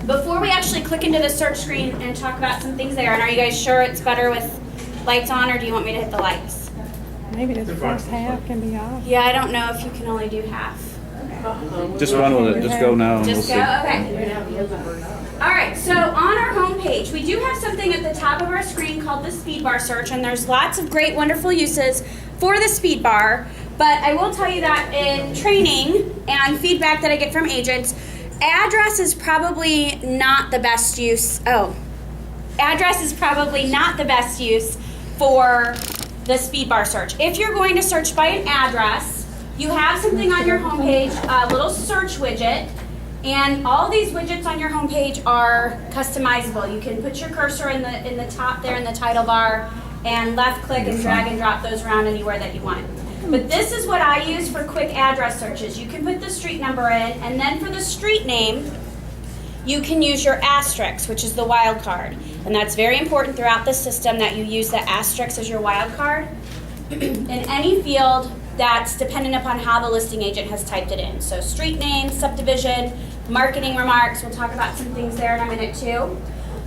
Before we actually click into the search screen and talk about some things there, and are you guys sure it's better with lights on, or do you want me to hit the lights? Maybe the first half can be off. Yeah, I don't know if you can only do half. Just run with it. Just go now. And Just we'll go? see. Okay. All right, so on our home page, we do have something at the top of our screen called the speed bar search, and there's lots of great, wonderful uses for the speed bar. But I will tell you that in training and feedback that I get from agents, address is probably not the best use. Address is probably not the best use for the speed bar search. If you're going to search by an address, you have something on your homepage, a little search widget, and all these widgets on your homepage are customizable. You can put your cursor in the top there in the title bar and left click and drag and drop those around anywhere that you want. But this is what I use for quick address searches. You can put the street number in, and then for the street name, you can use your asterisk, which is the wild card. And that's very important throughout the system that you use the asterisk as your wild card in any field that's dependent upon how the listing agent has typed it in. So street name, subdivision, marketing remarks, we'll talk about some things there in a minute too.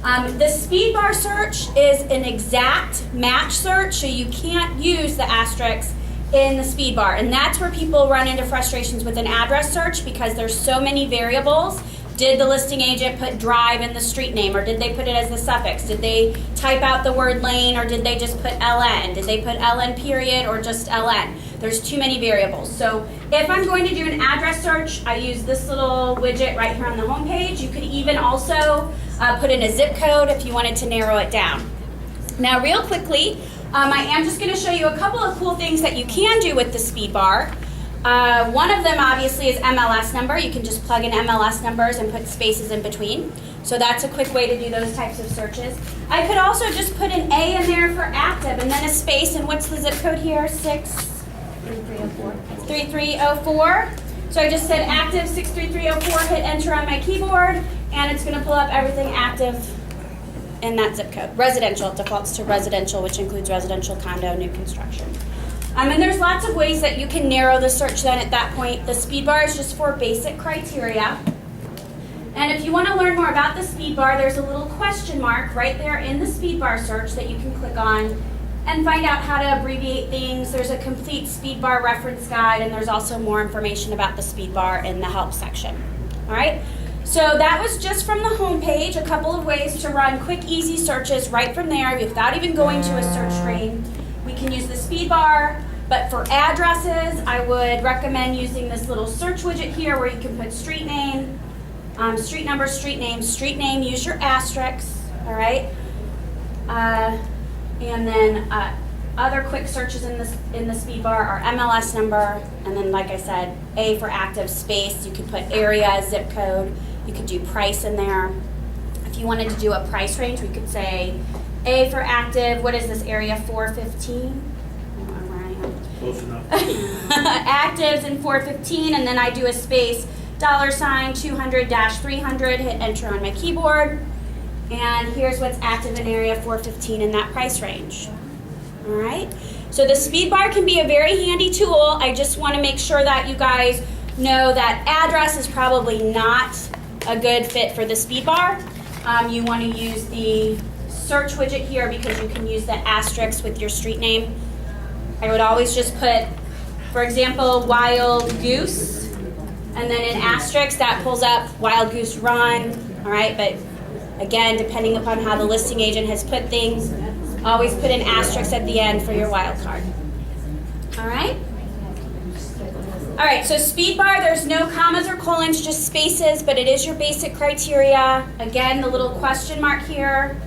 The speed bar search is an exact match search, so you can't use the asterisk in the speed bar. And that's where people run into frustrations with an address search because there's so many variables. Did the listing agent put drive in the street name, or did they put it as the suffix? Did they type out the word lane, or did they just put LN? Did they put LN period or just LN? There's too many variables. So if I'm going to do an address search, I use this little widget right here on the home page. You could even also put in a zip code if you wanted to narrow it down. Now real quickly, I am just going to show you a couple of cool things that you can do with the speed bar. One of them obviously is MLS number. You can just plug in MLS numbers and put spaces in between. So that's a quick way to do those types of searches. I could also just put an A in there for active and then a space. And what's the zip code here? 63304. So I just said active 63304, hit enter on my keyboard, and it's going to pull up everything active in that zip code. Residential, it defaults to residential, which includes residential, condo, new construction. And there's lots of ways that you can narrow the search then at that point. The speed bar is just for basic criteria. And if you want to learn more about the speed bar, there's a little question mark right there in the speed bar search that you can click on and find out how to abbreviate things. There's a complete speed bar reference guide, and there's also more information about the speed bar in the help section. All right? So that was just from the home page, a couple of ways to run quick, easy searches right from there without even going to a search screen. We can use the speed bar, but for addresses, I would recommend using this little search widget here where you can put street name, street number, street name, use your asterisk, all right? And then other quick searches in the speed bar are MLS number, and then like I said, A for active, space. You could put area, zip code. You could do price in there. If you wanted to do a price range, we could say A for active, what is this area, 415? Close enough. Actives in 415, and then I do a space, $200-300, hit enter on my keyboard. And here's what's active in area 415 in that price range. All right, so the speed bar can be a very handy tool. I just want to make sure that you guys know that address is probably not a good fit for the speed bar. You want to use the search widget here because you can use the asterisk with your street name. I would always just put, for example, Wild Goose, and then an asterisk that pulls up Wild Goose Run. All right, but again, depending upon how the listing agent has put things, always put an asterisk at the end for your wild card. All right? All right, so speed bar, there's no commas or colons, just spaces, but it is your basic criteria. Again, the little question mark here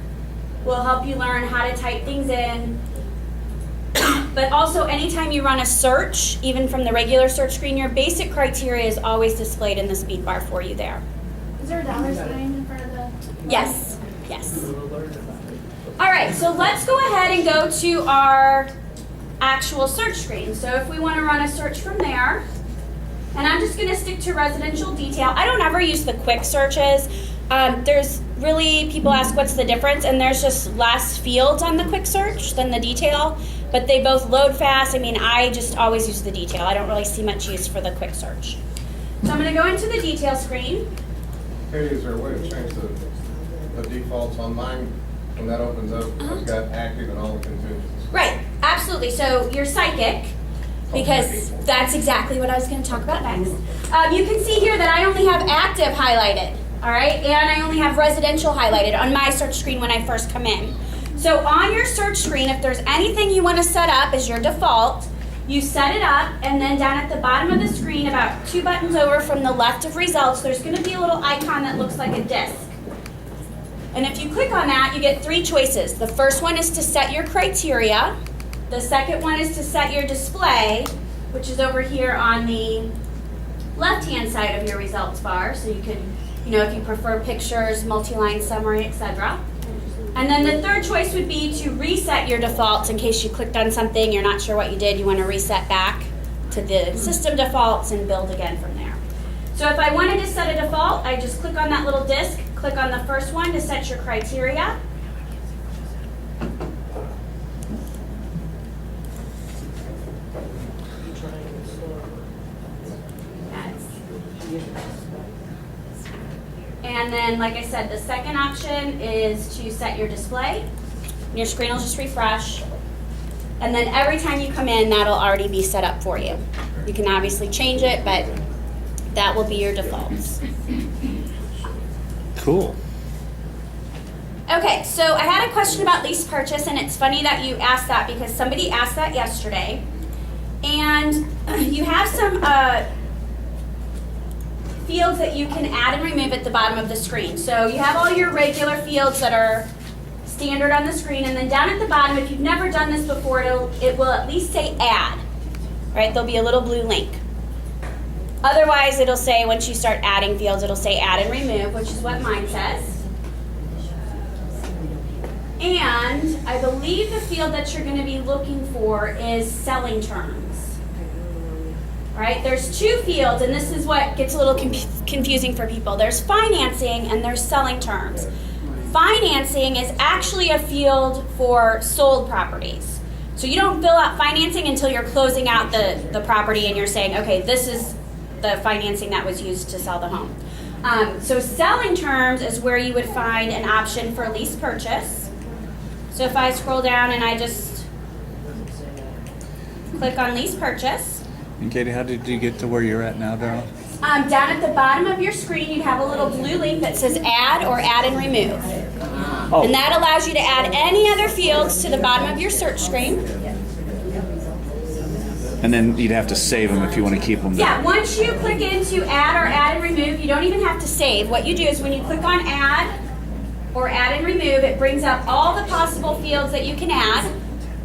will help you learn how to type things in. But also, anytime you run a search, even from the regular search screen, your basic criteria is always displayed in the speed bar for you there. Is there a dollar sign in front of the... Yes, yes. All right, so let's go ahead and go to our actual search screen. So if we want to run a search from there, and I'm just going to stick to residential detail. I don't ever use the quick searches. There's really, people ask what's the difference, and there's just less fields on the quick search than the detail, but they both load fast. I mean, I just always use the detail. I don't really see much use for the quick search. So I'm going to go into the detail screen. Hey, is there a way to change the defaults on mine, when that opens up, I've got active and all the contingencies. Right, absolutely. So you're psychic, because that's exactly what I was going to talk about next. You can see here that I only have active highlighted, all right? And I only have residential highlighted on my search screen when I first come in. So on your search screen, if there's anything you want to set up as your default, you set it up, and then down at the bottom of the screen, about 2 buttons over from the left of results, there's going to be a little icon that looks like a disc. And if you click on that, you get 3 choices. The first one is to set your criteria. The second one is to set your display, which is over here on the left-hand side of your results bar. So you can, if you prefer pictures, multi-line summary, etc. And then the third choice would be to reset your defaults in case you clicked on something, you're not sure what you did, you want to reset back to the system defaults and build again from there. So if I wanted to set a default, I just click on that little disc, click on the first one to set your criteria. And then, like I said, the second option is to set your display. Your screen will just refresh. And then every time you come in, that'll already be set up for you. You can obviously change it, but that will be your defaults. Cool. Okay, so I had a question about lease purchase, and it's funny that you asked that because somebody asked that yesterday. And you have some fields that you can add and remove at the bottom of the screen. So you have all your regular fields that are standard on the screen, and then down at the bottom, if you've never done this before, it will at least say add, right? There'll be a little blue link. Otherwise, it'll say, once you start adding fields, it'll say add and remove, which is what mine says. And I believe the field that you're going to be looking for is selling terms. Right? There's 2 fields, and this is what gets a little confusing for people. There's financing and there's selling terms. Financing is actually a field for sold properties. So you don't fill out financing until you're closing out the property and you're saying, okay, this is the financing that was used to sell the home. So selling terms is where you would find an option for lease purchase. So if I scroll down and I just click on lease purchase. And Katie, how did you get to where you're at now, Daryl? Down at the bottom of your screen, you have a little blue link that says add or add and remove. Oh. And that allows you to add any other fields to the bottom of your search screen. And then you'd have to save them if you want to keep them there. Yeah, once you click into add or add and remove, you don't even have to save. What you do is when you click on add or add and remove, it brings up all the possible fields that you can add.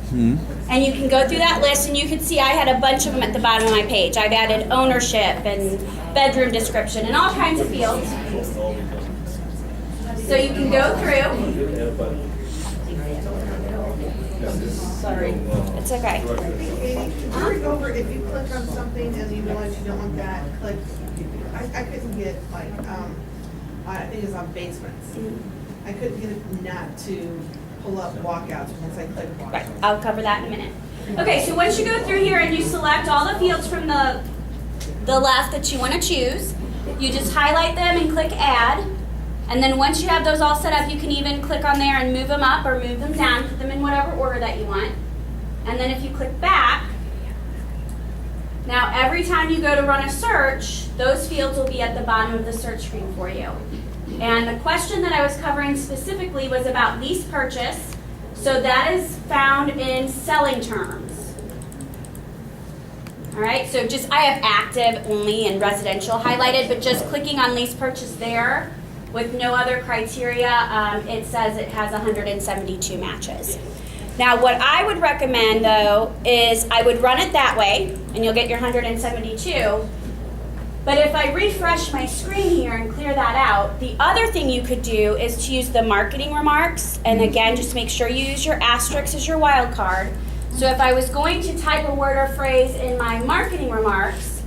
And you can go through that list, and you can see I had a bunch of them at the bottom of my page. I've added ownership and bedroom description and all kinds of fields. So you can go through. Sorry. It's okay. Over, if you click on something and you realize you don't want that, click. I couldn't get I think it's on basements. I couldn't get it not to pull up walkouts once I click walkouts. Right, I'll cover that in a minute. Okay, so once you go through here and you select all the fields from the left that you want to choose, you just highlight them and click add. And then once you have those all set up, you can even click on there and move them up or move them down, put them in whatever order that you want. And then if you click back, now every time you go to run a search, those fields will be at the bottom of the search screen for you. And the question that I was covering specifically was about lease purchase. So that is found in selling terms. All right, so I have active only and residential highlighted, but just clicking on lease purchase there with no other criteria, it says it has 172 matches. Now, what I would recommend, though, is I would run it that way, and you'll get your 172. But if I refresh my screen here and clear that out, the other thing you could do is to use the marketing remarks. And again, just make sure you use your asterisk as your wild card. So if I was going to type a word or phrase in my marketing remarks,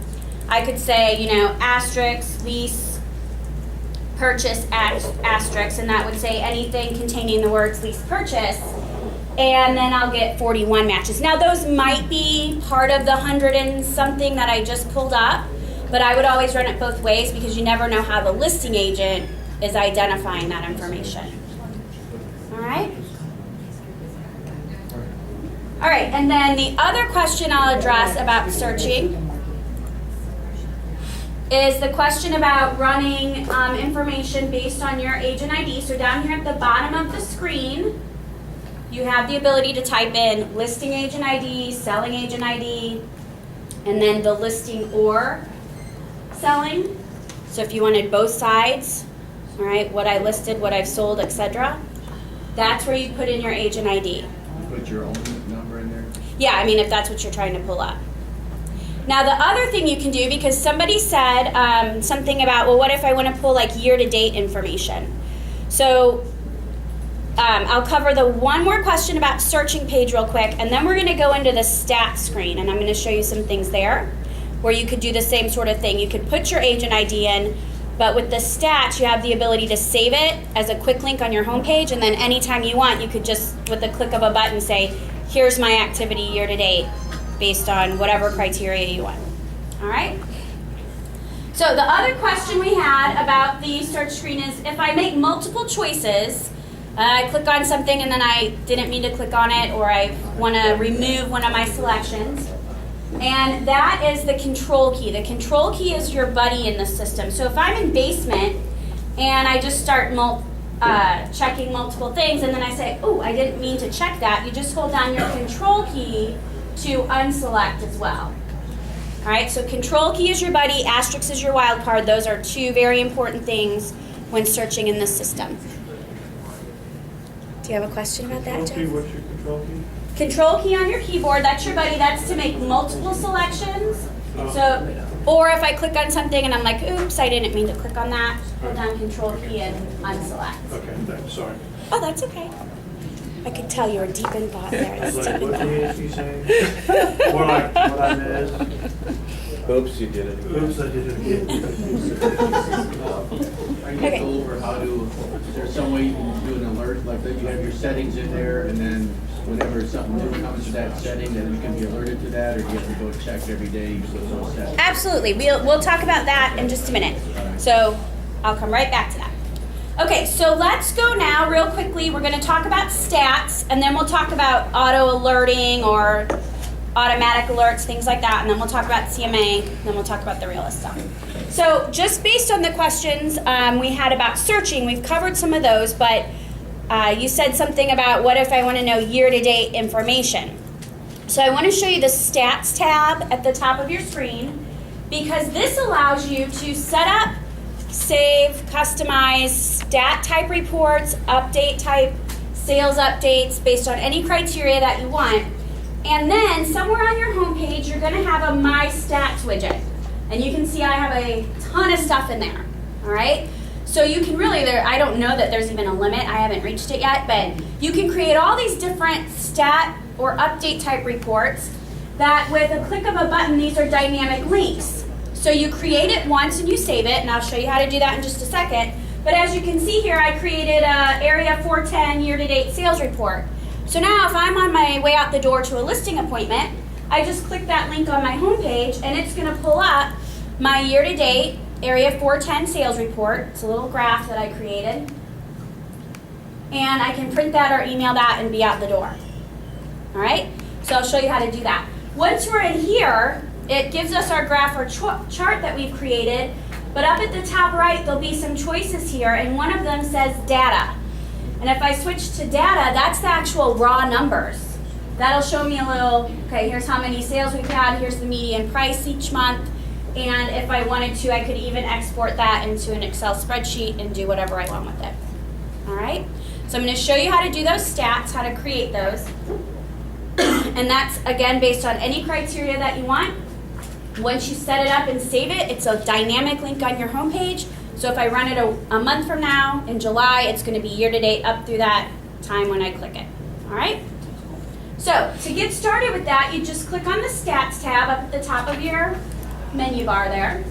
I could say, asterisk, lease, purchase, asterisk, and that would say anything containing the words lease purchase. And then I'll get 41 matches. Now, those might be part of the 100 and something that I just pulled up. But I would always run it both ways because you never know how the listing agent is identifying that information. All right? All right, and then the other question I'll address about searching is the question about running information based on your agent ID. So down here at the bottom of the screen, you have the ability to type in listing agent ID, selling agent ID, and then the listing or selling. So if you wanted both sides, all right, what I listed, what I've sold, etc., that's where you put in your agent ID. Put your own number in there? Yeah, I mean, if that's what you're trying to pull up. Now, the other thing you can do, because somebody said something about, well, what if I want to pull like year-to-date information? So I'll cover the one more question about searching page real quick, and then we're going to go into the stats screen, and I'm going to show you some things there where you could do the same sort of thing. You could put your agent ID in, but with the stats, you have the ability to save it as a quick link on your homepage, and then anytime you want, you could just, with the click of a button, say, here's my activity year to date based on whatever criteria you want. All right? So the other question we had about the search screen is if I make multiple choices, I click on something and then I didn't mean to click on it, or I want to remove one of my selections. And that is the control key. The control key is your buddy in the system. So if I'm in basement and I just start checking multiple things and then I say, oh, I didn't mean to check that, you just hold down your control key to unselect as well. All right, so control key is your buddy, asterisk is your wild card. Those are two very important things when searching in this system. Do you have a question about that, Jeff? What's your control key? Control key on your keyboard, that's your buddy. That's to make multiple selections. So, or if I click on something and I'm like, oops, I didn't mean to click on that, hold down control key and unselect. Okay, thanks, sorry. Oh, that's okay. I could tell you were deep in thought there. I was That's like, deep in what thought. is he saying? More like what I meant. Oops, you did it. Oops, I did it again. Are you going to go over how to, is there some way you can do an alert, like that you have your settings in there, and then whenever something new comes to that setting, then you can be alerted to that, or do you have to go check every day so it's all set? Absolutely. We'll talk about that in just a minute. So I'll come right back to that. Okay, so let's go now real quickly. We're going to talk about stats, and then we'll talk about auto alerting or automatic alerts, things like that, and then we'll talk about CMA, and then we'll talk about the realist stuff. So just based on the questions we had about searching, we've covered some of those, but you said something about what if I want to know year-to-date information. So I want to show you the stats tab at the top of your screen, because this allows you to set up, save, customize stat type reports, update type sales updates based on any criteria that you want. And then somewhere on your homepage, you're going to have a My Stats widget. And you can see I have a ton of stuff in there. All right? So you can really, I don't know that there's even a limit. I haven't reached it yet. But you can create all these different stat or update type reports that with a click of a button, these are dynamic links. So you create it once and you save it. And I'll show you how to do that in just a second. But as you can see here, I created a Area 410 year-to-date sales report. So now if I'm on my way out the door to a listing appointment, I just click that link on my homepage and it's going to pull up my year-to-date Area 410 sales report. It's a little graph that I created. And I can print that or email that and be out the door. All right? So I'll show you how to do that. Once we're in here, it gives us our graph or chart that we've created. But up at the top right, there'll be some choices here, and one of them says data. And if I switch to data, that's the actual raw numbers. That'll show me a little, okay, here's how many sales we've had, here's the median price each month, and if I wanted to, I could even export that into an Excel spreadsheet and do whatever I want with it. All right? So I'm going to show you how to do those stats, how to create those. And that's, again, based on any criteria that you want. Once you set it up and save it, it's a dynamic link on your homepage. So if I run it a month from now, in July, it's going to be year-to-date up through that time when I click it. All right? So to get started with that, you just click on the Stats tab up at the top of your menu bar there.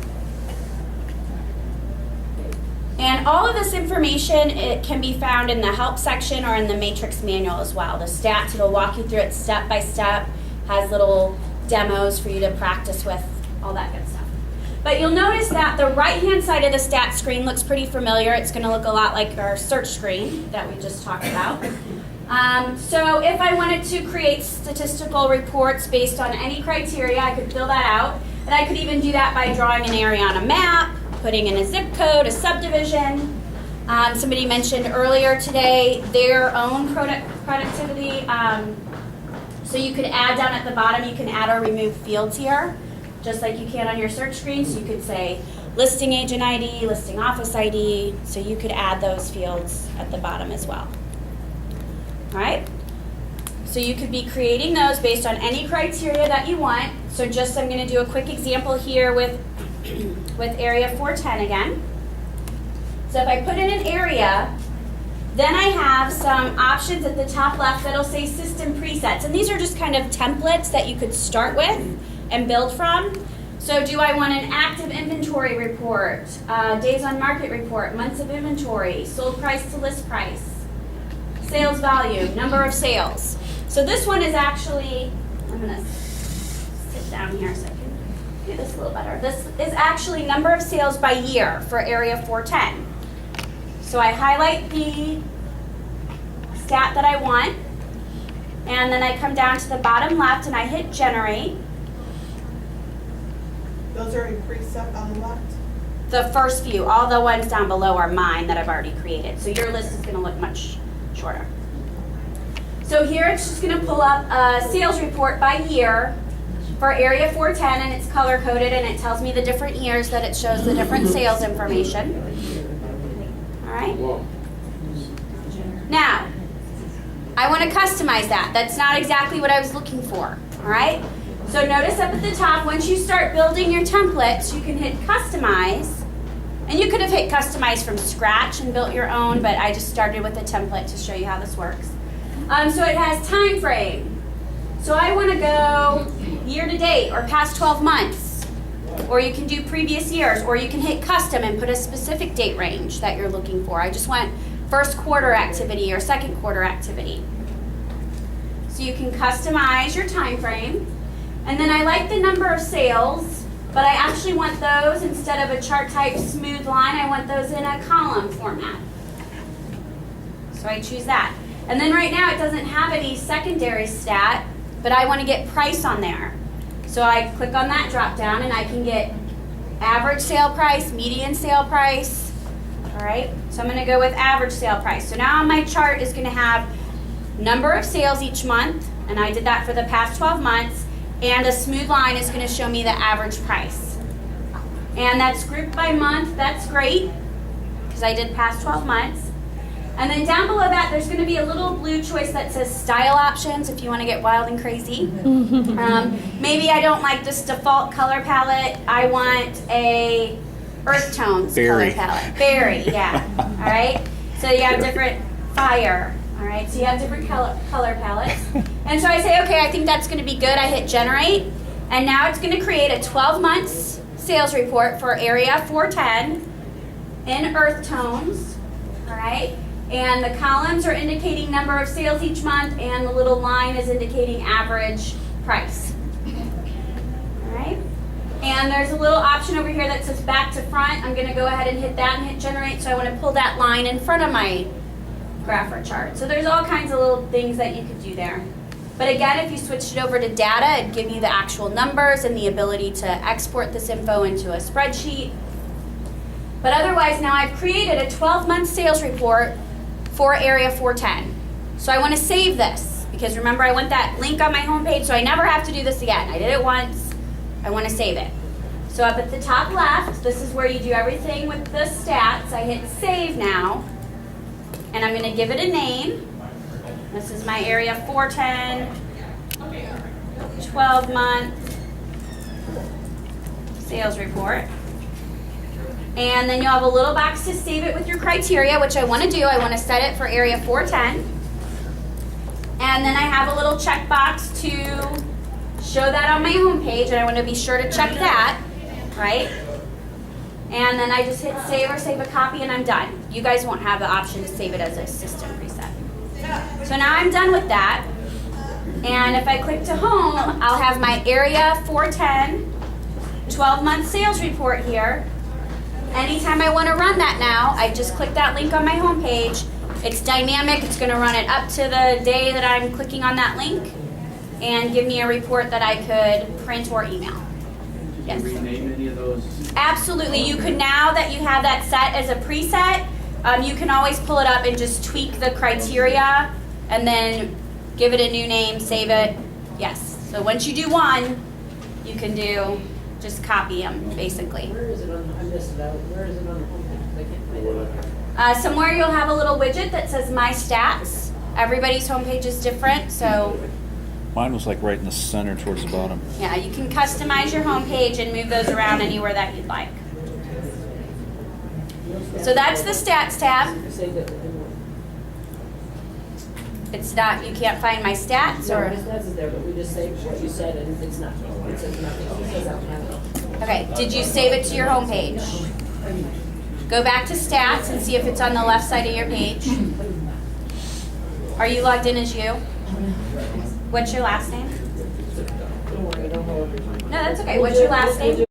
And all of this information, it can be found in the Help section or in the MAXRIX manual as well. The stats, it'll walk you through it step by step, has little demos for you to practice with, all that good stuff. But you'll notice that the right-hand side of the stats screen looks pretty familiar. It's going to look a lot like our search screen that we just talked about. So if I wanted to create statistical reports based on any criteria, I could fill that out. And I could even do that by drawing an area on a map, putting in a zip code, a subdivision. Somebody mentioned earlier today their own productivity. So you could add down at the bottom, you can add or remove fields here, just like you can on your search screen. So you could say listing agent ID, listing office ID. So you could add those fields at the bottom as well. All right? So you could be creating those based on any criteria that you want. So just I'm going to do a quick example here with area 410 again. So if I put in an area, then I have some options at the top left that'll say system presets. And these are just kind of templates that you could start with and build from. So do I want an active inventory report, days on market report, months of inventory, sold price to list price, sales volume, number of sales. So this one is actually, I'm going to sit down here so I can do this a little better. This is actually number of sales by year for area 410. So I highlight the stat that I want, and then I come down to the bottom left and I hit generate. Those are already preset on the left? The first few, all the ones down below are mine that I've already created. So your list is going to look much shorter. So here it's just going to pull up a sales report by year for area 410, and it's color coded, and it tells me the different years that it shows the different sales information. All right. Now, I want to customize that. That's not exactly what I was looking for. All right. So notice up at the top, once you start building your templates, you can hit customize. And you could have hit customize from scratch and built your own, but I just started with a template to show you how this works. So it has time frame. So I want to go year to date or past 12 months. Or you can do previous years, or you can hit custom and put a specific date range that you're looking for. I just want first quarter activity or second quarter activity. So you can customize your time frame. And then I like the number of sales, but I actually want those, instead of a chart type smooth line, I want those in a column format. So I choose that. And then right now it doesn't have any secondary stat, but I want to get price on there. So I click on that drop down and I can get average sale price, median sale price. All right, so I'm going to go with average sale price. So now my chart is going to have number of sales each month, and I did that for the past 12 months, and a smooth line is going to show me the average price. And that's grouped by month. That's great because I did past 12 months. And then down below that, there's going to be a little blue choice that says style options if you want to get wild and crazy. Maybe I don't like this default color palette. I want a earth tones color palette. Berry, yeah. All right. So you have different fire. All right. So you have different color palettes. And so I say, okay, I think that's going to be good. I hit generate, and now it's going to create a 12 months sales report for area 410 in earth tones. All right. And the columns are indicating number of sales each month, and the little line is indicating average price. All right. And there's a little option over here that says back to front. I'm going to go ahead and hit that and hit generate. So I want to pull that line in front of my graph or chart. So there's all kinds of little things that you could do there. But again, if you switched it over to data, it'd give you the actual numbers and the ability to export this info into a spreadsheet. But otherwise, now I've created a 12-month sales report for area 410. So I want to save this because remember, I want that link on my homepage so I never have to do this again. I did it once. I want to save it. So up at the top left, this is where you do everything with the stats. I hit save now, and I'm going to give it a name. This is my area 410 12-month sales report. And then you'll have a little box to save it with your criteria, which I want to do. I want to set it for area 410. And then I have a little checkbox to show that on my homepage, and I want to be sure to check that, right? And then I just hit save or save a copy, and I'm done. You guys won't have the option to save it as a system preset. So now I'm done with that. And if I click to home, I'll have my area 410 12-month sales report here. Anytime I want to run that now, I just click that link on my homepage. It's dynamic. It's going to run it up to the day that I'm clicking on that link and give me a report that I could print or email. Yes. Can you rename any of those? Absolutely. You could, now that you have that set as a preset, you can always pull it up and just tweak the criteria and then give it a new name, save it. Yes. So once you do one, you can do, just copy them, basically. Where is it on, I missed it out, where is it on the homepage? I can't find it. Somewhere you'll have a little widget that says My Stats. Everybody's homepage is different, so Mine was like right in the center towards the bottom. yeah, you can customize your homepage and move those around anywhere that you'd like. So that's the Stats tab. Saved it. It's not, you can't find My Stats, No, or? my stats is there, but we just saved what you said and it's not, it says nothing, it says I don't have it. Okay, did you save it to your homepage? Go back to Stats and see if it's on the left side of your page. Are you logged in as you? What's your last name? Don't worry, don't hold it. No, that's okay. What's your last name?